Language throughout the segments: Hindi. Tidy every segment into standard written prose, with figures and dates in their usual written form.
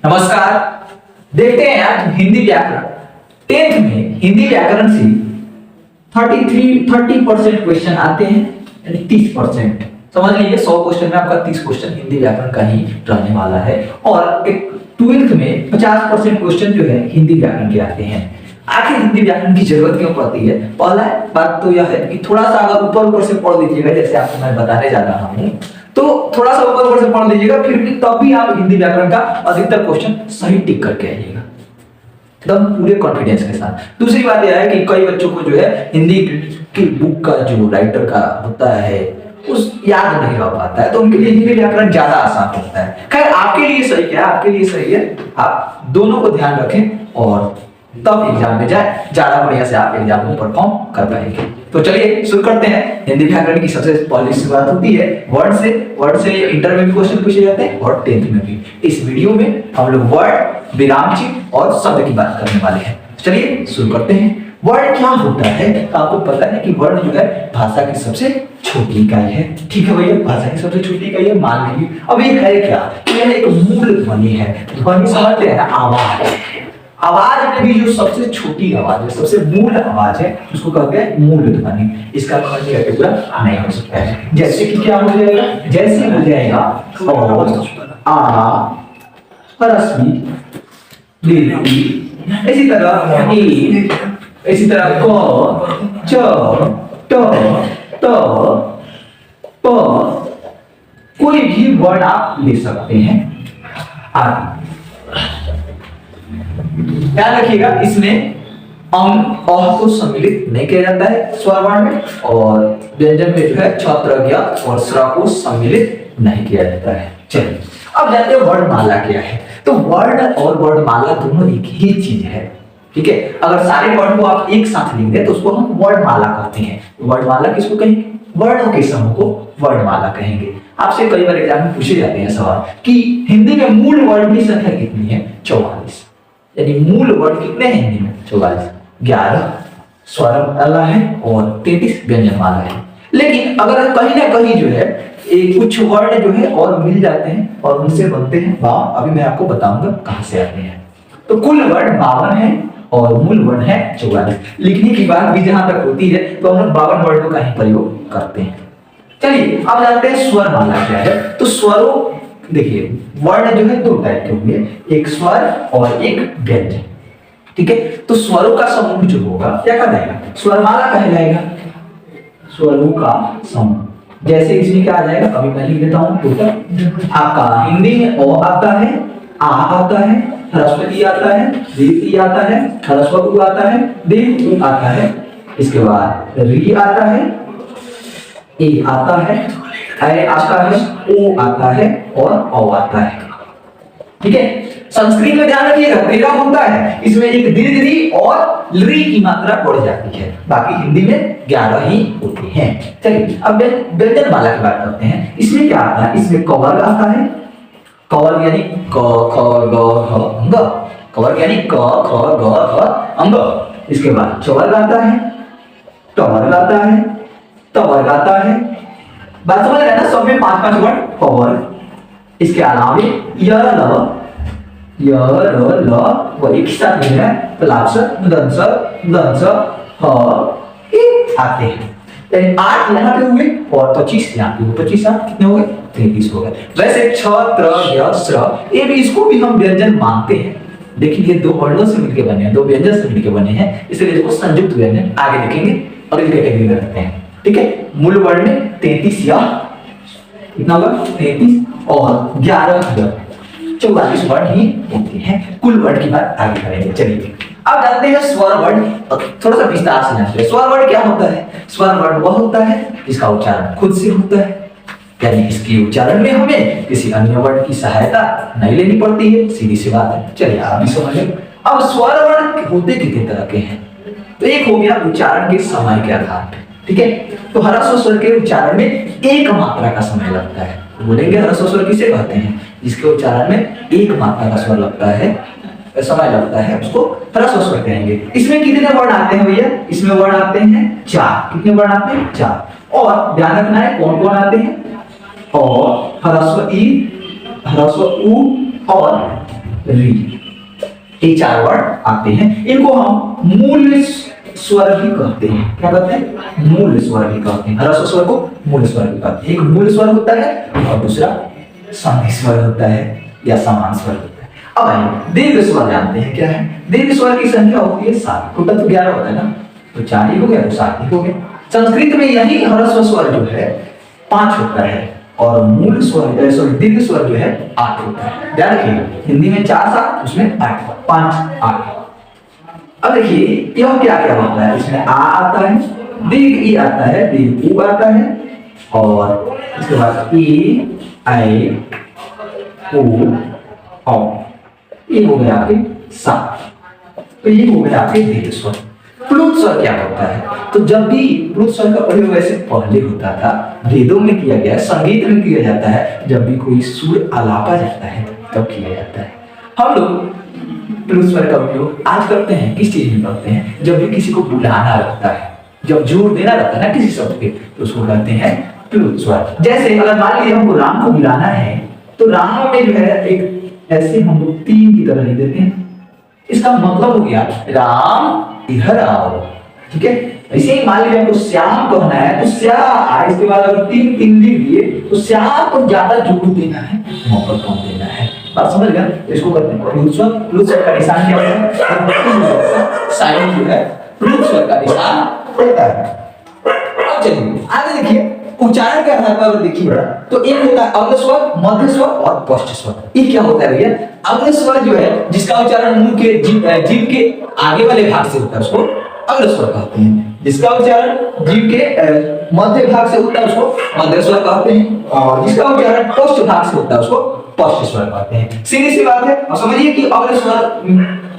नमस्कार। देखते हैं आज हिंदी व्याकरण। 10th में हिंदी व्याकरण से 30% क्वेश्चन आते हैं, यानी 30%। समझ लीजिए 100 क्वेश्चन में आपका 30 क्वेश्चन हिंदी व्याकरण का ही रहने वाला है। और एक 12th में 50% क्वेश्चन जो है हिंदी व्याकरण के आते हैं। आखिर हिंदी व्याकरण की जरूरत क्यों पड़ती है? पहला बात तो यह है कि थोड़ा सा अगर ऊपर से पढ़ लीजिएगा, जैसे आपको मैं बताने जा रहा हूँ, तो थोड़ा सा ऊपर से पढ़ लीजिएगा, फिर भी तब भी आप हिंदी व्याकरण का अधिकतर क्वेश्चन सही टिक करके आइएगा, एकदम पूरे कॉन्फिडेंस के साथ। दूसरी बात यह है कि कई बच्चों को जो है हिंदी की बुक का जो राइटर का होता है उस याद नहीं रह पाता है, तो उनके लिए हिंदी व्याकरण ज्यादा आसान होता है। खैर आपके लिए सही है, आपके लिए सही है, आप दोनों को ध्यान रखें और तब एग्जाम में जाए, ज्यादा बढ़िया से आप एग्जाम में परफॉर्म कर पाएंगे। तो चलिए शुरू करते हैं। हिंदी व्याकरण की सबसे पहली शुरुआत होती है वर्ड से। वर्ड से इंटर में भी क्वेश्चन पूछे जाते हैं और 10th में भी। इस वीडियो में हम लोग वर्ड, विराम चिन्ह और शब्द की बात करने वाले हैं। चलिए शुरू करते हैं। वर्ड क्या होता है? आपको पता है कि वर्ड जो है भाषा की सबसे छोटी इकाई है। ठीक है भैया, भाषा की सबसे छोटी इकाई है, मान लीजिए। अब ये है क्या? यह एक मूल ध्वनि है। ध्वनि समझते हैं ना, आवाज। आवाज में भी जो सबसे छोटी आवाज है, सबसे मूल आवाज है, उसको कहते हैं मूल ध्वनि। इसका खंड या टुकड़ा नहीं हो सकता है। जैसे कि क्या हो जाएगा? जैसे हो जाएगा आ, रस्मी, दीर्घी, इसी तरह ई, इसी तरह क, च, ट, त, प, कोई भी वर्ड आप ले सकते हैं आदि। ध्यान रखिएगा, इसमें अंग अह को सम्मिलित नहीं किया जाता है स्वर वर्ण में, और व्यंजन में जो है छत्र ज्ञ और स्र को सम्मिलित नहीं किया जाता है। चलिए अब जानते हैं वर्णमाला क्या है। तो वर्ड और वर्णमाला दोनों एक ही चीज है। ठीक है, अगर सारे वर्ड को आप एक साथ लिख दें तो उसको हम वर्णमाला कहते हैं। वर्णमाला किसको कहेंगे? वर्णों के समूह को वर्णमाला कहेंगे। आपसे कई बार एग्जाम में पूछे जाते हैं सवाल कि हिंदी में मूल वर्ड की संख्या कितनी है? 44। यानी मूल वर्ड कितने हैं हिंदी में? 44। 11 स्वरमाला है और 33 व्यंजनमाला है। लेकिन अगर कहीं ना कहीं जो है कुछ वर्ड जो है और मिल जाते हैं और उनसे बनते हैं वाव। अभी मैं आपको बताऊंगा कहां से आते हैं। तो कुल वर्ड 52 है और मूल वर्ड है 44। लिखने की बात भी जहां तक होती है तो हम लोग 52 वर्डों का ही प्रयोग करते हैं। चलिए अब जानते हैं स्वरमाला क्या है। तो स्वरों, देखिए वर्ण जो है दो टाइप के होंगे, एक स्वर और एक व्यंजन। ठीक है, तो स्वरों का समूह जो होगा क्या कहलाएगा? स्वरमाला कहलाएगा। स्वरों का समूह, जैसे इसमें क्या आ जाएगा, अभी मैं लिख देता हूं टोटल। आपका हिंदी में ओ आता है, आ आता है, ह्रस्व आता है, दीर्घ आता है, ह्रस्व उ आता है, दीर्घ आता है, इसके बाद री आता है, ए आता है, ऐ आता है, ओ आता है और औ आता है। ठीक है, संस्कृत में ध्यान रखिएगा 13 होता है, इसमें एक दीर्घ री और री की मात्रा बढ़ जाती है, बाकी हिंदी में 11 ही होते हैं। चलिए अब व्यंजनमाला की बात करते हैं। इसमें क्या आता है? इसमें कवर्ग आता है। कवर्ग यानी क, ख, ग, घ, अंग। कवर्ग यानी क, ख, ग, घ, अंग। इसके बाद चवर्ग आता है, टवर्ग आता है, तवर्ग आता है। बात समझ रहे हैं ना? सब में 5-5 वर्ड पवर्ग। इसके अलावा य, ल वो एक साथ नहीं है, प्लास दंस दंस ह ये आते हैं। 8 यहाँ पे हुए और 25 यहाँ पे हुए। 25 कितने हो गए? 33 हो गए। वैसे छ, त्र, य, स्र ये भी, इसको भी हम व्यंजन मानते हैं। देखिए ये दो वर्णों से मिलकर बने हैं, दो व्यंजन से मिलकर बने हैं, इसलिए इसको संयुक्त व्यंजन आगे देखेंगे अगली कैटेगरी में रखते हैं। ठीक है, मूल वर्ड में 33 या कितना होगा? 33 और 11 44 वर्ड ही होते हैं। कुल वर्ड की बात आगे करेंगे। चलिए अब जानते हैं स्वर वर्ड, थोड़ा सा विस्तार से जानते हैं। स्वर वर्ड क्या होता है? स्वर वर्ड वह होता है जिसका उच्चारण खुद से होता है, यानी इसके उच्चारण में हमें किसी अन्य वर्ड की सहायता नहीं लेनी पड़ती है, सीधी सी बात है। चलिए आप भी समझिए। अब स्वर वर्ड होते कितने तरह के हैं? तो एक हो गया उच्चारण के समय के आधार पर। ठीक है, तो ह्रस्व स्वर के उच्चारण में एक मात्रा का समय लगता है। बोलेंगे ह्रस्व स्वर किसे कहते हैं? जिसके उच्चारण में एक मात्रा का स्वर लगता है, समय लगता है, उसको ह्रस्व स्वर कहेंगे। इसमें कितने वर्ण आते हैं भैया? इसमें वर्ण आते हैं 4। कितने वर्ण आते हैं? 4। और ध्यान रखना है कौन कौन आते हैं? और ह्रस्व ई, ह्रस्व उ और री, ये 4 वर्ड आते हैं। इनको हम मूल स्वर भी कहते हैं। क्या कहते हैं? मूल स्वर भी कहते हैं। ह्रस्व स्वर को मूल स्वर भी कहते हैं। एक मूल स्वर होता है और दूसरा संधि स्वर होता है या समान स्वर होता है। अब आइए दीर्घ स्वर जानते हैं क्या है। दीर्घ स्वर की संख्या होती है 7। टोटल तो 11 होता है ना, तो 4 ही हो गया तो 7 ही हो गया। संस्कृत में यही ह्रस्व स्वर जो है 5 होता है और मूल स्वर सॉरी दीर्घ स्वर जो है 8 होता है। ध्यान रखिएगा, हिंदी में 4 7 उसमें 8, 5 8। अब देखिए यह क्या क्या होता है, इसमें आ आता है, दीर्घ ई आता है, दीर्घ ऊ आता है और इसके बाद ई आई ओ औ, ये हो गया आपके 7। तो ये हो गया आपके दीर्घ स्वर। प्लुत स्वर क्या होता है? तो जब भी प्लुत स्वर का प्रयोग वैसे पहले होता था, वेदों में किया गया है, संगीत में किया जाता है, जब भी कोई सुर आलापा जाता है तब किया जाता है। हम लोग प्लुत स्वर का उपयोग आज करते हैं, किस चीज में करते हैं? जब भी किसी को बुलाना रहता है, जब जोर देना रहता है ना किसी शब्द पे, तो उसको कहते हैं प्लुत स्वर। जैसे अगर मान लीजिए हमको राम को बुलाना है, तो राम में जो है एक ऐसे हम लोग 3 की तरह लिख देते हैं। इसका मतलब हो गया राम इधर आओ, ठीक है। ऐसे ही मान लीजिए हमको श्याम कहना है, तो श्या, इसके बाद अगर 3 3 लिख दिए तो श्याम को ज्यादा जोर देना है, मौका कम देना है। बात समझ गया? इसको कहते हैं प्लुत स्वर। प्लुत स्वर का निशान क्या होता है? साइन जो है प्लुत स्वर का निशान होता है। अब चलिए आगे देखिए, उच्चारण के आधार पर देखिए तो एक होता है अग्र स्वर, मध्य स्वर और पश्च स्वर। ये क्या होता है भैया? अग्र स्वर जो है जिसका उच्चारण मुंह के जीभ के आगे वाले भाग से होता है उसको अग्र स्वर कहते हैं। जिसका उच्चारण जीभ के मध्य भाग से होता है उसको मध्य स्वर कहते हैं और जिसका उच्चारण पश्च भाग से होता है उसको पश्च स्वर कहते हैं। सीधी सी बात है। और समझिए कि अग्र स्वर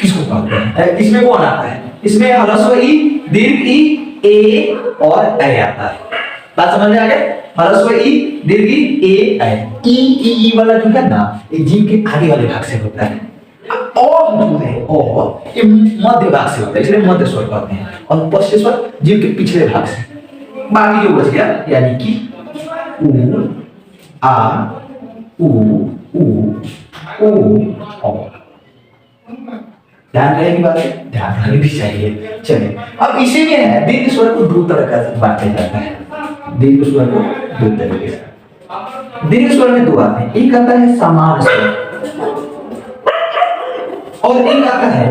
किसको कहते हैं। इसमें कौन आता है? इसमें ह्रस्व ई, दीर्घ ई, ए और ऐ आता है। बात समझ में आ गया? ह्रस्व ई, दीर्घ ई, ए ऐ। ई वाला जो है ना, ये जीभ के आगे वाले भाग से होता है। और जो है और ये मध्य भाग से होता है, इसलिए मध्य स्वर कहते हैं। और पश्च स्वर जीभ के पिछले भाग से। बाकी जो बच गया यानी कि उ, आ, उ, औ। ध्यान रहेगी बात है, ध्यान रखनी भी चाहिए। चलिए अब इसी में है दीर्घ स्वर को 2 तरह का बांटा जाता है। दीर्घ स्वर को 2 तरीके से। दीर्घ स्वर में 2 आते हैं, एक आता है समान स्वर और एक आता है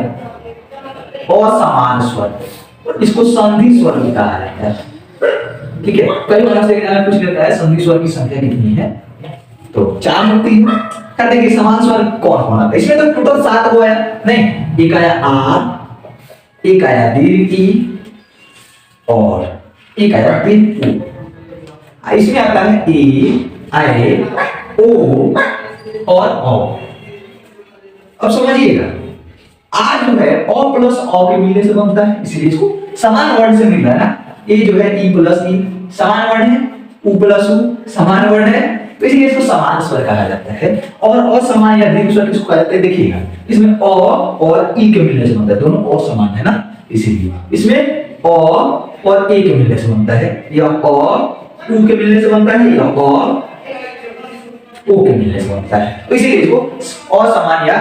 असमान स्वर। इसको संधि स्वर भी कहा जाता है, ठीक है। कई बार से एग्जाम में पूछ लेता है संधि स्वर की संख्या कितनी है, तो 4 होती है। कहते हैं कि समान स्वर कौन कौन आता है? इसमें तो टोटल 7 हुआ है, नहीं, एक आया आ, एक आया दीर्घ ई और एक आया दीर्घ ऊ। इसमें आता है ए, ऐ, ओ और औ। अब समझिएगा, आ जो है अ प्लस औ के मिलने से बनता है, इसलिए इसको समान वर्ण से मिल रहा है ना। ए जो है ई प्लस ई समान वर्ण है, उ प्लस उ समान वर्ण है, तो इसलिए इसको समान स्वर कहा जाता है। और असमान या दीर्घ स्वर किसको कहते हैं? देखिएगा, इसमें अ और ई के मिलने से बनता है, दोनों असमान है ना, इसीलिए इसमें अ और ए के मिलने से बनता है, या अ उ के मिलने से बनता है, या अ ओ के मिलने से बनता है, तो इसीलिए इसको असमान या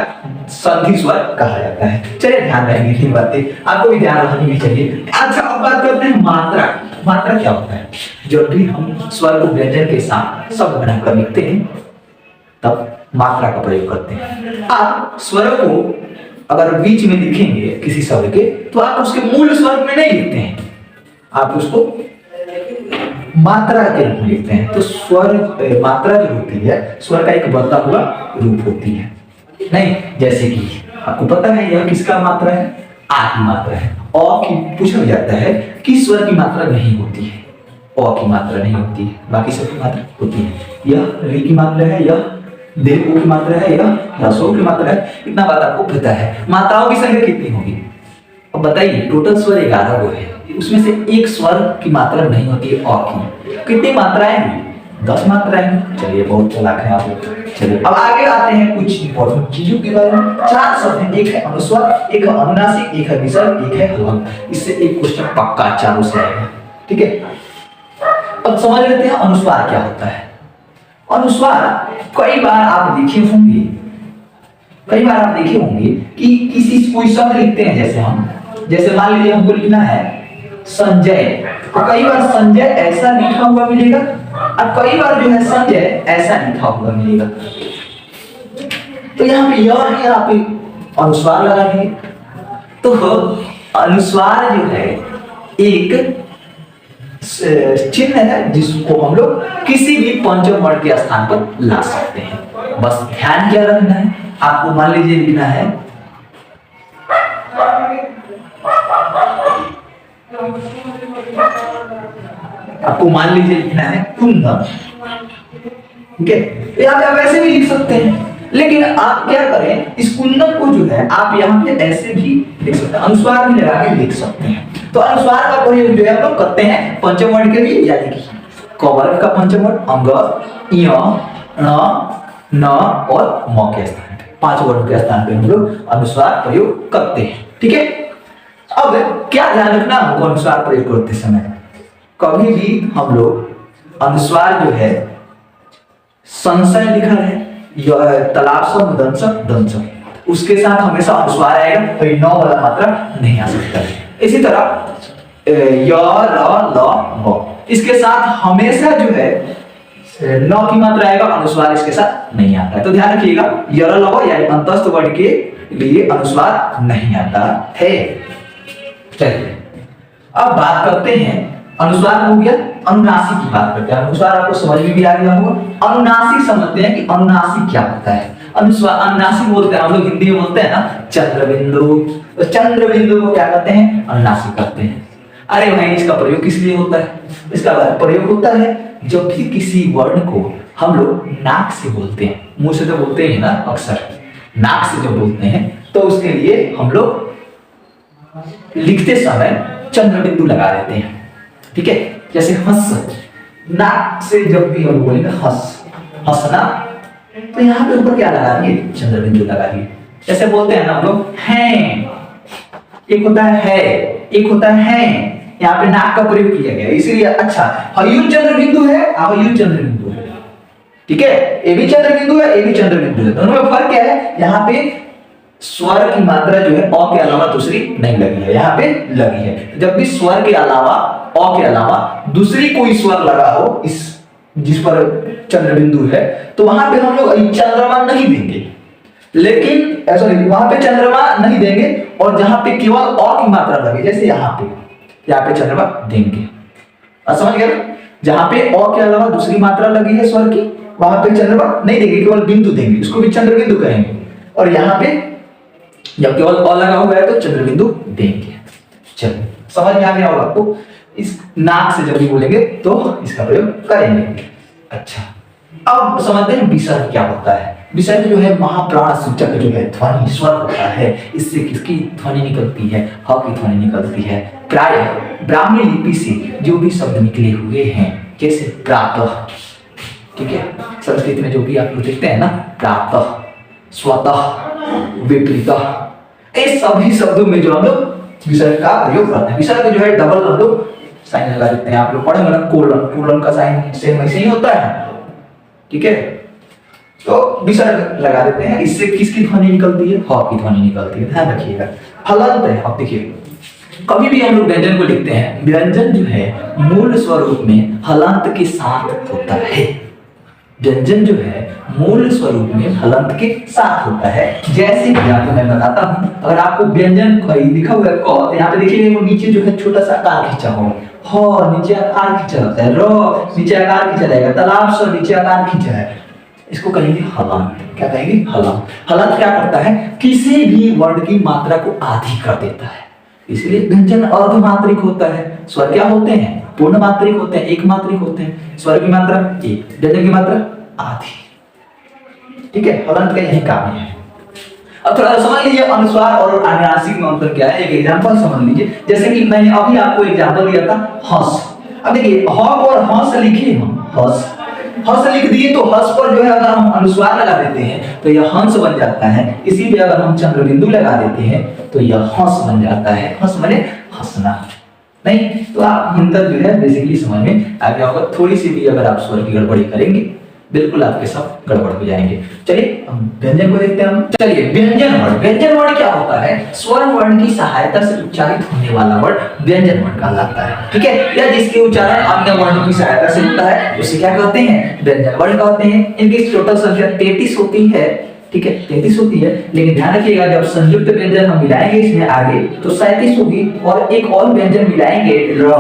संधि स्वर कहा जाता है। चलिए ध्यान रखेंगे ये बातें, आपको भी ध्यान रखनी भी चाहिए। अच्छा अब बात करते हैं मात्रा। मात्रा क्या होता है? जब भी हम स्वर को व्यंजन के साथ शब्द बनाकर लिखते हैं तब मात्रा का प्रयोग करते हैं। आप स्वर को अगर बीच में लिखेंगे किसी शब्द के, तो आप उसके मूल स्वर में नहीं लिखते हैं, आप उसको मात्रा के रूप में लिखते हैं। तो स्वर मात्रा जो होती है स्वर का एक बढ़ता हुआ रूप होती है, नहीं, जैसे कि आपको पता है यह किसका मात्रा है? आ की मात्रा है। अ की पूछा जाता है कि स्वर की मात्रा नहीं होती है, अ की मात्रा नहीं होती है, बाकी सब की मात्रा होती है। यह री की मात्रा है, यह दीर्घ की मात्रा है, यह ह्रस्व की मात्रा है। इतना बात आपको पता है। मात्राओं की संख्या कितनी होगी? अब बताइए, टोटल स्वर 11 गो है, उसमें से एक स्वर की मात्रा नहीं होती है अ की। कितनी मात्राएं हैं? 10 मात्राएं। चलिए बहुत चालाक है आप। चलिए अब आगे आते हैं कुछ इंपॉर्टेंट चीजों के बारे में। 4 शब्द हैं, एक है अनुस्वर, एक है अनुनासिक, एक है विसर्ग, एक है हलंत। इससे एक क्वेश्चन पक्का चारों से आएगा, ठीक है। अब समझ लेते हैं अनुस्वार क्या होता है। अनुस्वार कई बार आप देखे होंगे, कई बार आप देखे होंगे कि किसी कोई शब्द लिखते हैं, जैसे मान लीजिए हमको लिखना है संजय, तो कई बार संजय ऐसा लिखा हुआ मिलेगा और कई बार जो है संजय ऐसा लिखा हुआ मिलेगा। तो यहाँ पे यह है, आप अनुस्वार लगा दिए। तो अनुस्वार जो है एक चिन्ह है जिसको हम लोग किसी भी पंचम वर्ण के स्थान पर ला सकते हैं। बस ध्यान क्या रखना है, आपको मान लीजिए लिखना है कुंदन, ठीक है। तो यहाँ पे आप ऐसे भी लिख सकते हैं, लेकिन आप क्या करें, इस कुंदन को जो है आप यहाँ पे ऐसे भी लिख सकते हैं, अनुस्वार भी लगा के लिख सकते हैं। तो अनुस्वार का प्रयोग जो है हम लोग करते हैं पंचम वर्ण के लिए, यानी कि क वर्ग का पंचम वर्ण अंग, य, न और म के स्थान पे, 5 वर्णों के स्थान पे हम लोग अनुस्वार प्रयोग करते हैं, ठीक है। अब क्या ध्यान रखना हमको अनुस्वार प्रयोग करते समय, कभी भी हम लोग अनुस्वार जो है संशय लिखा है तालाब सब दंश, उसके साथ हमेशा अनुस्वार आएगा, तो ये 9 वाला मात्रा नहीं आ सकता है। इसी तरह य, र, ल, व, इसके साथ हमेशा जो है 9 की मात्रा आएगा, अनुस्वार इसके साथ नहीं आता है। तो ध्यान रखिएगा, य, र, ल, व यानी अंतस्थ वर्ण के लिए अनुस्वार नहीं आता है। चलिए अब बात करते हैं, अनुस्वार हो गया, अनुनासिक की बात करते हैं। अनुस्वार आपको समझ में भी आ गया होगा। अनुनासिक समझते हैं कि अनुनासिक क्या होता है। अनुस्वार अनुनासिक बोलते हैं हम लोग हिंदी में बोलते हैं ना चंद्रबिंदु, तो चंद्रबिंदु को क्या करते हैं, अनुनासिक करते हैं। अरे भाई इसका प्रयोग किस लिए होता है, इसका प्रयोग होता है जब भी किसी वर्ण को हम लोग नाक से बोलते हैं, मुंह से तो बोलते हैं ना अक्सर, नाक से जब बोलते हैं तो उसके लिए हम लोग लिखते समय चंद्रबिंदु लगा देते हैं, ठीक है। जैसे हंस, नाक से जब भी हम बोलेंगे हंसना, तो यहाँ पे ऊपर क्या लगा दिए, चंद्रबिंदु लगा दिए। जैसे बोलते हैं ना हम लोग हैं, एक होता है एक होता है, यहाँ पे नाक का प्रयोग किया गया, इसीलिए अच्छा हयूर चंद्रबिंदु है, हयूर चंद्रबिंदु है, ठीक है। ए भी चंद्रबिंदु है, ए भी चंद्रबिंदु है, दोनों में फर्क क्या है, यहाँ पे स्वर की मात्रा जो है अ के अलावा दूसरी नहीं लगी है, यहाँ पे लगी है। जब भी स्वर के अलावा अ के अलावा दूसरी कोई स्वर लगा हो इस जिस पर चंद्रबिंदु है, तो वहां पे हम लोग चंद्रमा नहीं देंगे, लेकिन सॉरी वहां पे चंद्रमा नहीं देंगे, और जहां पे केवल अ की मात्रा लगे, जैसे यहाँ पे चंद्रमा देंगे। समझ गए ना, जहां पे अ के अलावा दूसरी मात्रा लगी है स्वर की, वहां पे चंद्रमा नहीं देंगे, केवल बिंदु देंगे, उसको भी चंद्रबिंदु कहेंगे। और यहाँ पे जब केवल अ लगा हुआ है तो चंद्रबिंदु देंगे। चलो समझ में आ गया होगा आपको। इस नाक से जब भी बोलेंगे तो इसका प्रयोग करेंगे। अच्छा अब समझते हैं विसर्ग क्या होता है। विसर्ग जो है महाप्राण सूचक जो है ध्वनि स्वर होता है, इससे किसकी ध्वनि निकलती है, ह की ध्वनि निकलती है। प्रायः ब्राह्मी लिपि से जो भी शब्द निकले हुए हैं, जैसे प्रातः, ठीक है, संस्कृत में जो भी आप लोग देखते हैं ना, प्रातः, स्वतः, विपरीतः, इस सभी शब्दों में जो हम लोग विसर्ग का प्रयोग करते हैं। विसर्ग जो है डबल हम लोग साइन लगा देते हैं, आप लोग पढ़ेंगे ना, कोलन का साइन सेम वैसे ही होता है, ठीक है। तो विसर्ग लगा देते हैं, इससे किसकी ध्वनि निकलती है, ह की ध्वनि निकलती है, ध्यान रखिएगा। हलंत है, अब देखिए कभी भी हम लोग व्यंजन को लिखते हैं, व्यंजन जो है मूल स्वरूप में हलंत के साथ होता है। व्यंजन जो है मूल स्वरूप में हलंत के साथ होता है। जैसे कि आपको मैं बताता हूं, अगर आपको व्यंजन लिखा हुआ है क, यहाँ पे देखिए वो नीचे जो है छोटा सा आकार खींचा हो, ह नीचे आकार खींचा होता है, र नीचे आकार खींचा रहेगा, तालाब स नीचे आकार खींचा है, इसको कहेंगे हलंत। क्या कहेंगे, हलंत। हलंत क्या करता है, किसी भी वर्ण की मात्रा को आधी कर देता है, इसलिए व्यंजन अर्धमात्रिक होता है। स्वर क्या होते हैं, पूर्ण मात्रिक होते हैं, एक मात्रिक होते हैं। स्वर की मात्रा एक, व्यंजन की मात्रा आधी, ठीक है। हलंत का यही काम है। अब थोड़ा समझ लीजिए अनुस्वार और अनुनासिक में अंतर क्या है, एक एग्जांपल समझ लीजिए। जैसे कि मैंने अभी आपको एग्जांपल दिया था हंस। अब देखिए ह और हंस लिखे, हम हंस लिख दिए, तो हंस पर जो है अगर हम अनुस्वार लगा देते हैं तो यह हंस बन जाता है। इसी पे अगर हम चंद्रबिंदु लगा देते हैं तो यह हंस बन जाता है। हंस माने हंसना। नहीं तो आप हिंदी जो है बेसिकली समझ में आ गया होगा। थोड़ी सी भी अगर आप स्वर की गड़बड़ी करेंगे बिल्कुल आपके सब गड़बड़ हो जाएंगे। चलिए हम व्यंजन को देखते हैं हम। चलिए व्यंजन वर्ण क्या होता है? स्वर वर्ण की सहायता से उच्चारित होने वाला वर्ण व्यंजन वर्ण कहलाता है, ठीक है। या जिसके उच्चारण अन्य वर्णों की सहायता से होता है उसे क्या कहते हैं? व्यंजन वर्ण कहते हैं। इनकी टोटल संख्या 33 होती है, ठीक है, 33 होती है। लेकिन ध्यान रखिएगा जब संयुक्त व्यंजन हम मिलाएंगे इसमें आगे तो 37 होगी, और एक और व्यंजन मिलाएंगे र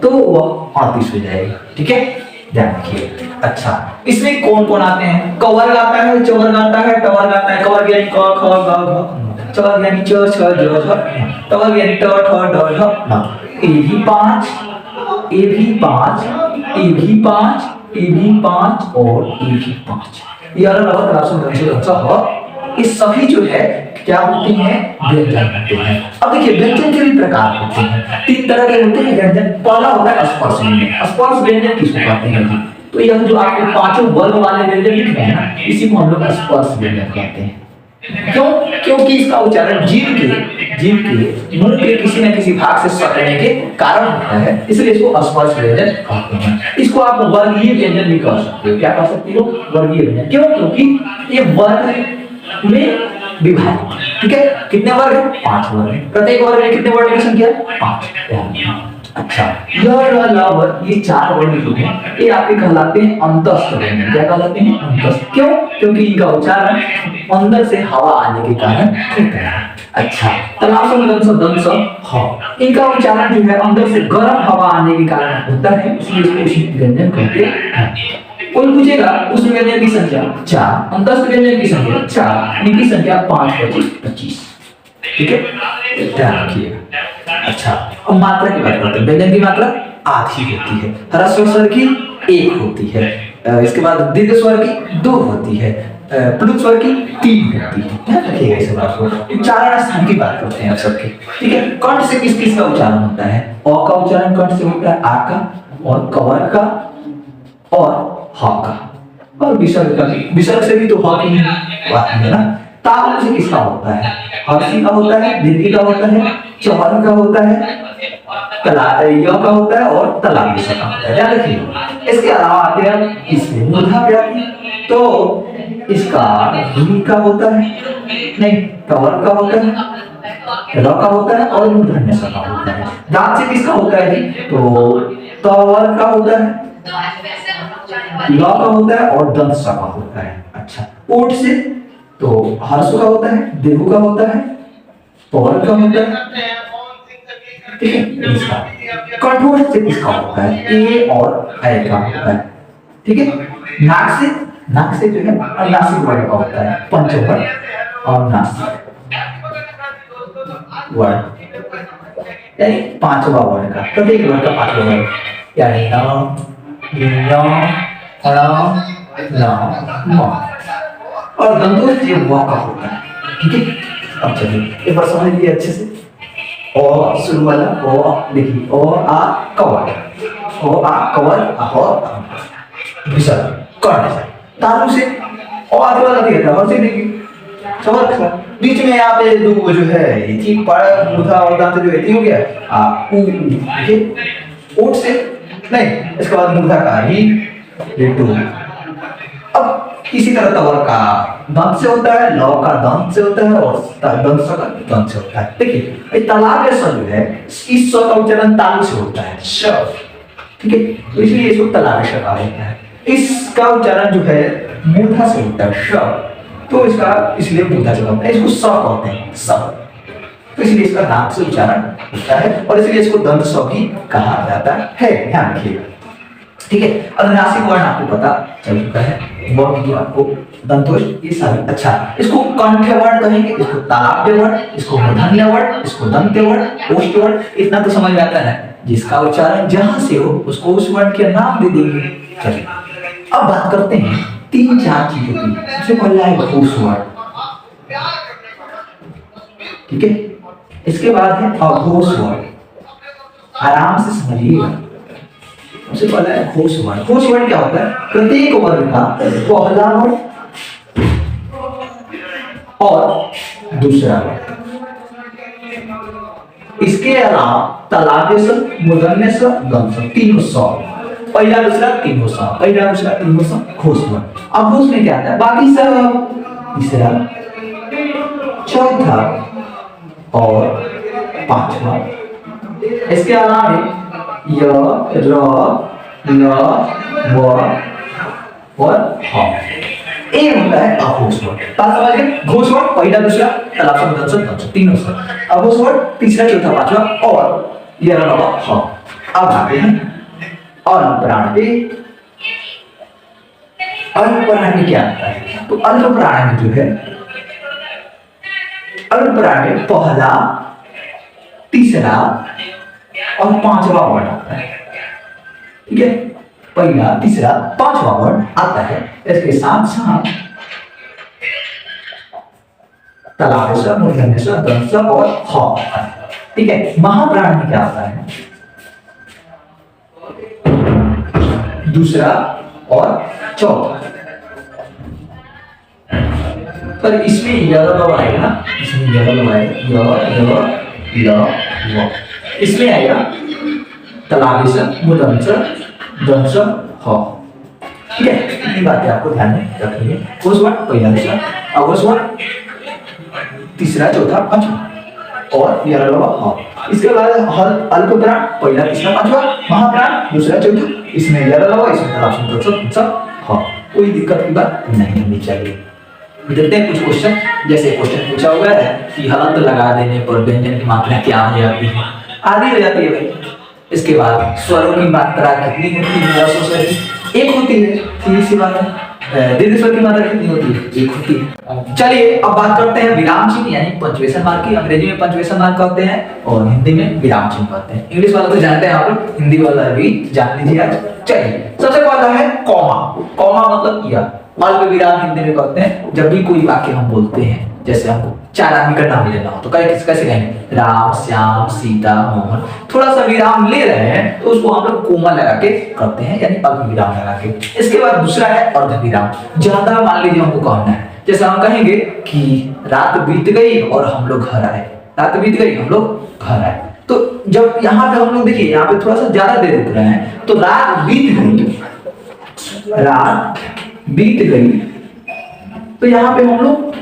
तो वह 38 हो जाएगी, ठीक है, ध्यान रखिए। अच्छा, इसमें कौन कौन आते हैं? कवर्ग आता है, चवर्ग आता है, टवर्ग आता है। कवर्ग यानी क ख ग घ, चवर्ग यानी च छ ज झ, टवर्ग यानी ट ठ ड ढ न। ए भी 5, ए भी 5, ए भी 5, ए भी 5 और ए भी 5। ये अलग अलग तरासु इस सभी जो है क्या होती हैं? व्यंजन होते हैं। अब देखिए व्यंजन के भी प्रकार होते हैं, 3 तरह के होते हैं व्यंजन। पहला होता है स्पर्श व्यंजन। स्पर्श व्यंजन किसको कहते हैं जी? तो यह जो आपको पांचों वर्ग वाले व्यंजन लिख रहे हैं ना, इसी को हम लोग स्पर्श व्यंजन कहते हैं। क्यों? क्योंकि इसका उच्चारण जीभ के मुंह के किसी न किसी भाग से सटने के कारण होता है, इसलिए इसको स्पर्श व्यंजन कहते हैं। इसको आप वर्गीय व्यंजन भी कह सकते हो। क्या कह सकते हो? वर्गीय व्यंजन। क्यों? क्योंकि ये वर्ग में विभाजित, ठीक है। कितने वर्ग है? 5 वर्ग है। प्रत्येक वर्ग में कितने वर्ण की संख्या? 5। अच्छा, ये 4 वर्ण जो हैं ये आपके कहलाते हैं अंतस्थ व्यंजन। क्या कहलाते हैं? अंतस्थ। क्यों? क्योंकि इनका उच्चारण अंदर से हवा आने के कारण होता है। अच्छा, इनका उच्चारण जो है अंदर से गर्म हवा आने के कारण होता है, इसलिए इसको शीत व्यंजन कहते हैं। कोई पूछेगा उस व्यंजन की संख्या 4, अंतस्थ व्यंजन की संख्या 4, इनकी संख्या 5 25 25, ठीक है, ध्यान रखिएगा। अच्छा, अब मात्रा की बात करते हैं। व्यंजन की मात्रा आधी होती है, ह्रस्व स्वर की 1 होती है, इसके बाद दीर्घ स्वर की 2 होती है, प्लुत स्वर की 3 होती है। ध्यान रखिएगा इस बात को। उच्चारण स्थान की बात करते हैं अब सबके, ठीक है। कंठ से किस किस का उच्चारण होता है? अ का उच्चारण कंठ से होता है, आ का और कवर का और ह का, और विसर्ग से भी तो ह की बात है ना। ताल से किसका होता है? हर्षी का होता है, दीर्घी का होता है, चौहर का होता है, य का होता है और तलाबी का होता है। ध्यान रखिए। इसके अलावा आते हैं इसमें मूर्धा व्यापी, तो इसका धी का होता है, नहीं कवर का होता है, र का होता है और मूर्धन्य स का होता है। दांत से किसका होता है जी? तो तवर का होता है, ल का होता है और दंत स का होता है। अच्छा, ओठ से तो हर्ष का होता है, दीर्घ का होता है, पवर का होता है, ठीक है। इसका कठोर से किसका होता है? ए और ऐ का होता है, ठीक है। नाक से जो है नासिक वर्ण का होता है, पंचवर्ण और नासिक वर्ण, यानी 5वां वर्ण का, प्रत्येक वर्ण का 5वां वर्ण, यानी और दंतों से व का होता है, ठीक है। अब चलिए एक बार समझ लीजिए अच्छे से। ओ शुरू वाला ओ देखिए, ओ आ कवर, ओ आ कवर, और विसर्ग कर्ण से। तालु से ओ आगे वाला दिया था, और से देखिए समझ था बीच में यहाँ पे दो जो है ये थी पड़ मूर्धा और दांत जो है हो गया आ उ, ठीक। ओठ से नहीं, इसके बाद मूर्धा का ही टू। अब इसी तरह तवर का दंत से होता है, लव का दंत से होता है और दंत स का दंत से होता है। देखिए तालाब स जो है इस स का उच्चारण तालु से होता है, श, ठीक है, तो इसलिए इसको तालाब स कहा जाता है। इसका उच्चारण जो है मूर्धा से होता है, श, तो इसका इसलिए मूर्धा से होता है। इसको स कहते हैं, स, तो इसलिए इसका दांत से उच्चारण होता है और इसलिए इसको दंत स भी कहा जाता है। ध्यान रखिएगा, ठीक है। अनुनासिक वर्ण आपको पता चल चुका है, वो भी आपको दंतोष ये सारे। अच्छा, इसको कंठ्य वर्ण कहेंगे, इसको तालाब्य वर्ण, इसको मूर्धन्य वर्ण, इसको दंत्य वर्ण, ओष्ठ वर्ण। इतना तो समझ में आता है, जिसका उच्चारण जहां से हो उसको उस वर्ण के नाम दे देंगे। चलिए अब बात करते हैं 3-4 चीजों की। सबसे पहला है घोष वर्ण, ठीक है। इसके बाद है अघोष वर्ण, आराम से समझिएगा। सबसे पहला है घोष वर्ण। घोष वर्ण क्या होता है? प्रत्येक वर्ण का पहला वर्ण और दूसरा वर्ण, इसके अलावा तालाब्य स, मूर्धन्य स, दंत स, तीनों स, पहला दूसरा तीनों सम, पहला दूसरा तीनों सम घोषवर्ण। अब घोष में क्या आता है, बाकी सब तीसरा चौथा और पांचवा। इसके अलावा य र ल व और ह, ये होता है अघोषवर्ण। बात समझ गए, घोषवर्ण पहला दूसरा तलाशा मदद तीनों से, अघोषवर्ण तीसरा चौथा पांचवा और य र ल व ह। अब आते हैं अल्पप्राण पे। अल्पप्राण में क्या आता है, तो अल्पप्राण में जो है, अल्पप्राण में पहला तीसरा और पांचवा वर्ण आता है। ठीक है, पहला तीसरा पांचवा वर्ण आता है। इसके साथ साथ तलाश मूर्धन्य दंश और ह। ठीक है, महाप्राण में क्या आता है, दूसरा और चौथा। पर इसमें य आएगा ना, इसमें य आएगा, य इसमें आएगा तलाश मूर्धन्य दंश ह। ठीक है, इतनी बातें आपको ध्यान में रखनी है। घोषवर्ण पहला दूसरा, अघोषवर्ण तीसरा चौथा पांचवा और य र ल व ह। इसके बाद अल्पप्राण पहला तीसरा पांचवा, महाप्राण दूसरा चौथा, इसमें य र ल व, इसमें तलाश मूर्धन्य ह। कोई दिक्कत की बात नहीं होनी चाहिए। देखते हैं कुछ क्वेश्चन। जैसे क्वेश्चन पूछा हुआ है कि हलंत लगा देने पर व्यंजन की मात्रा क्या हो जाती है, आधी हो जाती है भाई। इसके बाद स्वरों की मात्रा कितनी होती है, एक होती है, सीधी सी बात है। दीर्घ स्वर की मात्रा कितनी होती है, एक होती है। चलिए अब बात करते हैं विराम चिन्ह यानी पंक्चुएशन मार्क की। अंग्रेजी में पंक्चुएशन मार्क कहते हैं और हिंदी में विराम चिन्ह कहते हैं। इंग्लिश वाला तो जानते हैं आप लोग, हिंदी वाला भी जान लीजिए आज। चलिए सबसे पहला है कॉमा। कॉमा मतलब यह अल्प विराम हिंदी में कहते हैं। जब भी कोई वाक्य हम बोलते हैं, जैसे हमको 4 आदमी का नाम लेना हो तो कैसे कहेंगे, राम, श्याम, सीता, मोहन, थोड़ा सा विराम ले रहे हैं तो उसको हम लोग कोमा लगा के करते हैं, यानी अल्प विराम लगा के। इसके बाद दूसरा है अर्ध विराम। ज्यादा मान लीजिए हमको कहना है, जैसे हम कहेंगे कि रात बीत गई और हम लोग घर आए, रात बीत गई हम लोग घर आए। तो जब यहाँ पे हम लोग देखिए, यहाँ पे थोड़ा सा ज्यादा देर रुक रहे हैं, तो रात बीत गई, रात बीत गई, तो यहाँ पे हम लोग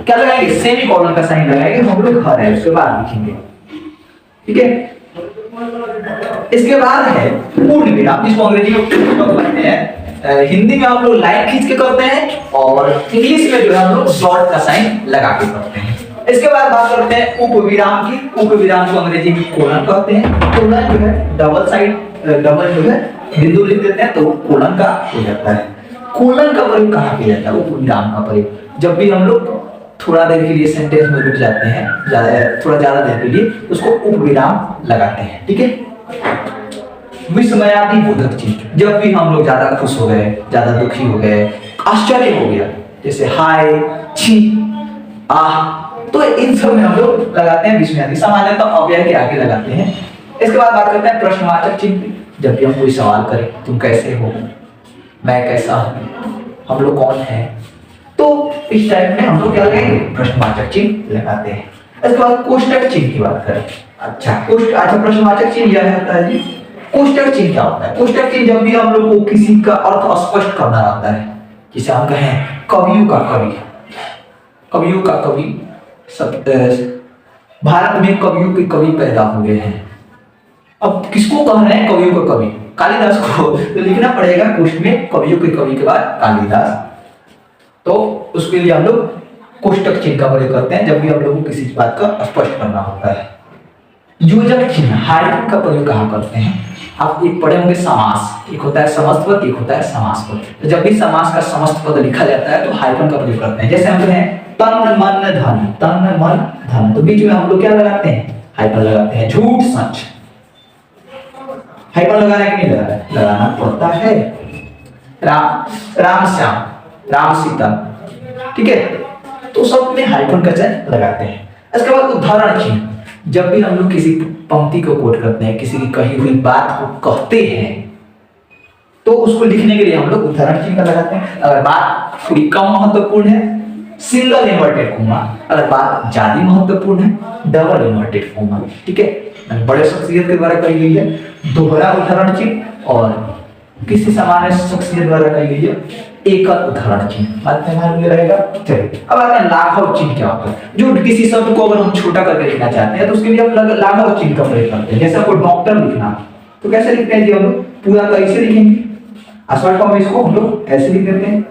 क्या लगाएंगे, सेमीकोलन का साइन लगाएंगे, हम लोग घर है उसके बाद लिखेंगे। ठीक है, इसके बाद है पूर्ण विराम, जिसको अंग्रेजी में फुल स्टॉप कहते हैं। हिंदी में हम लोग लाइन खींच के करते हैं और इंग्लिश में जो है हम लोग डॉट का साइन लगा के करते हैं। इसके बाद बात करते हैं उपविराम की। उपविराम को अंग्रेजी में कोलन कहते हैं। कोलन जो है डबल साइड, डबल जो है बिंदु लिख देते हैं तो कोलन का हो जाता है। कोलन का प्रयोग कहाँ किया जाता है, उपविराम का प्रयोग जब भी हम लोग थोड़ा देर के लिए सेंटेंस में रुक जाते हैं, थोड़ा ज्यादा देर के लिए, उसको उपविराम लगाते हैं। ठीक है, विस्मयादि बोधक चिन्ह, जब भी हम लोग ज्यादा खुश हो गए, ज्यादा दुखी हो गए, आश्चर्य हो गया, जैसे हाय, छी, आह, तो इन सब में हम लोग लगाते हैं विस्मयादि। सामान्यतः अव्यय के आगे लगाते हैं। इसके बाद बात करते हैं प्रश्नवाचक चिन्ह। जब भी हम कोई सवाल करें, तुम कैसे हो, मैं कैसा हूं, हम लोग कौन है, तो इस टाइप में हम लोग क्या लगाएंगे, प्रश्नवाचक चिन्ह लगाते हैं। इसके बाद कोष्टक चिन्ह की बात करें। अच्छा प्रश्नवाचक चिन्ह यह होता है जी। कोष्टक चिन्ह क्या होता है, कोष्टक चिन्ह जब भी हम लोग को किसी का अर्थ स्पष्ट करना रहता है, जैसे हम कहें कवियों का कवि, कवियों का कवि, सब भारत में कवियों के कवि पैदा हुए हैं। अब किसको कह रहे हैं कवियों का कवि, कालिदास को, तो लिखना पड़ेगा कोष्ट में कवियों के कवि के बाद कालिदास। तो उसके लिए हम लोग कोष्टक चिन्ह का प्रयोग करते हैं जब भी हम लोग को किसी बात का स्पष्ट करना होता है। योजक चिन्ह, हाइफन का प्रयोग कहाँ करते हैं, आप एक पढ़े होंगे समास, एक होता है समस्त पद, एक होता है समास पद। तो जब भी समास का समस्त पद लिखा जाता है तो हाइफन का प्रयोग करते हैं। जैसे हम कहें तन मन धन, तन मन धन, तो बीच में हम लोग क्या लगाते हैं, हाइफन लगाते हैं। झूठ सच, हाइफन लगाना कि नहीं लगाना, लगाना पड़ता है। राम श्याम, राम सीता, ठीक है, तो सब में हाइफन का चिन्ह लगाते हैं। इसके बाद उदाहरण चिन्ह, जब भी हम लोग किसी पंक्ति को कोट करते हैं, किसी की कही हुई बात को कहते हैं, तो उसको लिखने के लिए हम लोग उदाहरण चिन्ह का लगाते हैं। अगर बात थोड़ी कम महत्वपूर्ण है, सिंगल इन्वर्टेड कोमा, अगर बात ज्यादा महत्वपूर्ण है, डबल इन्वर्टेड कोमा। ठीक है, बड़े शख्सियत के द्वारा कही गई है। दोहरा उदाहरण चिन्ह, और किसी सामान्य शख्सियत द्वारा कही गई है एकल उदाहरण चिन्ह। बात में ध्यान में रहेगा। चलिए अब आते हैं लाघव चिन्ह क्या होता है। जो किसी शब्द को अगर हम छोटा करके लिखना चाहते हैं तो उसके लिए हम लाघव चिन्ह का प्रयोग करते हैं। जैसे आपको डॉक्टर लिखना तो कैसे लिखते हैं जी, हम लोग पूरा तो ऐसे लिखेंगे, शॉर्ट फॉर्म में इसको हम लोग ऐसे लिख देते हैं।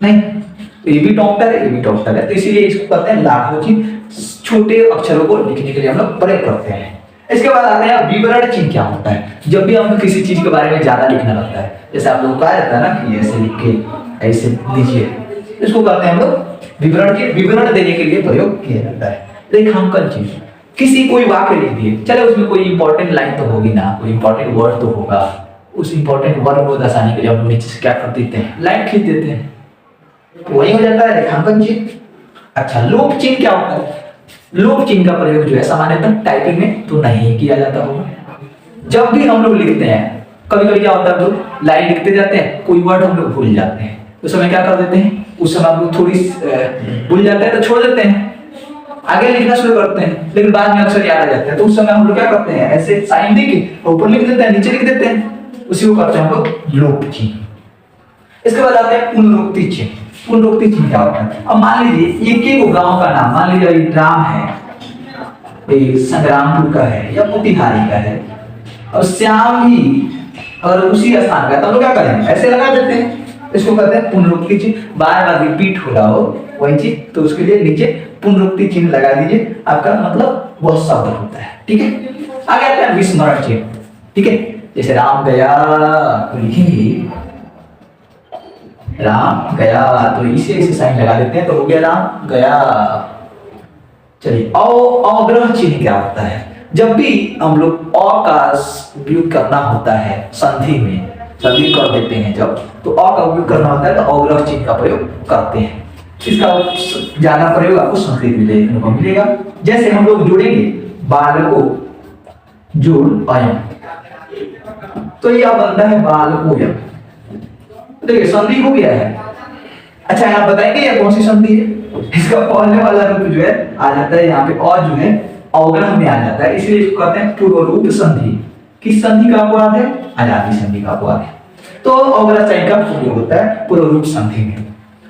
नहीं, तो ये भी डॉक्टर है, ये भी डॉक्टर है, तो इसीलिए इसको कहते हैं लाघव चिन्ह। छोटे अक्षरों को लिखने के लिए हम लोग प्रयोग करते हैं। इसके बाद आते हैं विवरण चिन्ह क्या होता है। जब भी हमको किसी चीज के बारे में ज्यादा लिखना रहता है, जैसे आप लोग कहा जाता है ना कि ऐसे लिख के ऐसे लीजिए, इसको कहते हैं हम लोग विवरण के विवरण देने के लिए प्रयोग किया जाता है। रेखांकन चिन्ह, किसी कोई वाक्य लिख दिए, चले उसमें कोई इंपॉर्टेंट लाइन तो होगी ना, कोई इंपॉर्टेंट वर्ड तो होगा, उस इंपॉर्टेंट वर्ड को दर्शाने के लिए हम लोग नीचे से क्या कर देते हैं, लाइन खींच देते हैं, वही हो जाता है रेखांकन चिन्ह। अच्छा, लोप चिन्ह क्या होता है। लोप चिन्ह का प्रयोग जो है सामान्यतः टाइपिंग में तो नहीं किया जाता होगा। जब भी हम लोग लिखते हैं, कभी कभी क्या होता है, हम लोग लाइन लिखते जाते हैं, कोई वर्ड हम लोग भूल जाते हैं, उस समय क्या कर देते हैं, उस समय हम लोग थोड़ी भूल जाते हैं तो छोड़ देते हैं, आगे लिखना शुरू करते हैं, लेकिन बाद में अक्सर याद आ जाते हैं, तो उस समय हम लोग क्या करते हैं, ऐसे साइन दे के ऊपर लिख देते हैं, नीचे लिख देते हैं, उसी को करते हैं हम लोग लोप चिन्ह। इसके बाद आते हैं पुनरुक्ति चिन्ह। पुनरुक्ति चिन्ह क्या होता है। अब मान लीजिए एक गांव का नाम, मान लीजिए राम है, संग्रामपुर का है या मोतिहारी का है, और श्याम भी अगर उसी स्थान का, तो हम लोग क्या करेंगे, ऐसे लगा देते हैं, इसको कहते हैं पुनरुक्ति चिन्ह। बार बार रिपीट हो रहा हो वही चीज, तो उसके लिए नीचे पुनरुक्ति चिन्ह लगा दीजिए, आपका मतलब वह शब्द होता है। ठीक है, आगे आते हैं विस्मरण चिन्ह। ठीक है, जैसे राम गया तो लिखेंगे राम गया, तो इसे इसे साइन लगा देते हैं, तो हो गया राम गया। चलिए, अवग्रह चिन्ह क्या होता है। जब भी हम लोग अ का उपयोग करना होता है संधि में, संधि कर देते हैं जब, तो अ का उपयोग करना होता है तो अवग्रह चिन्ह का प्रयोग करते हैं। इसका ज्यादा प्रयोग आपको संस्कृत में देखने को मिलेगा। जैसे हम लोग जोड़ेंगे बालको जोड़ अयम, तो यह बनता है बालकोयम। देखिए संधि हो गया है। अच्छा, आप बताएंगे ये कौन सी संधि है। इसका पहले वाला रूप जो है आ जाता है यहाँ पे, और जो है अवग्रह में आ जाता है, इसलिए इसको कहते हैं पूर्व रूप संधि। किस संधि का अपवाद है, अजाति संधि का अपवाद है। तो अवग्रह चिन्ह का प्रयोग होता है पूर्व रूप संधि में।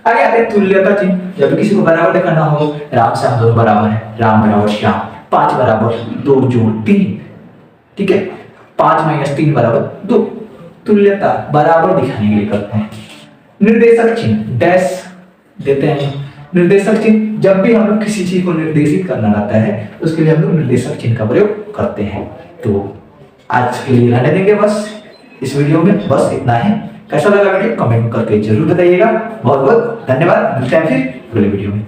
आगे आते हैं तुल्यता चिन्ह। जब किसी को बराबर लिखना हो, राम श्याम दोनों बराबर है, राम बराबर श्याम, 5 बराबर 2 जोड़ 3। ठीक है, 5 - 3 बराबर 2। तुल्यता बराबर दिखाने के लिए करते हैं। निर्देशक चिन्ह डैश देते हैं। निर्देशक चिन्ह, जब भी हम लोग किसी चीज को निर्देशित करना रहता है उसके लिए हम लोग निर्देशक चिन्ह का प्रयोग करते हैं। तो आज के लिए रहने देंगे बस इस वीडियो में, बस इतना है। कैसा लगा वीडियो कमेंट करके जरूर बताइएगा। बहुत बहुत धन्यवाद, मिलते हैं फिर अगले वीडियो में।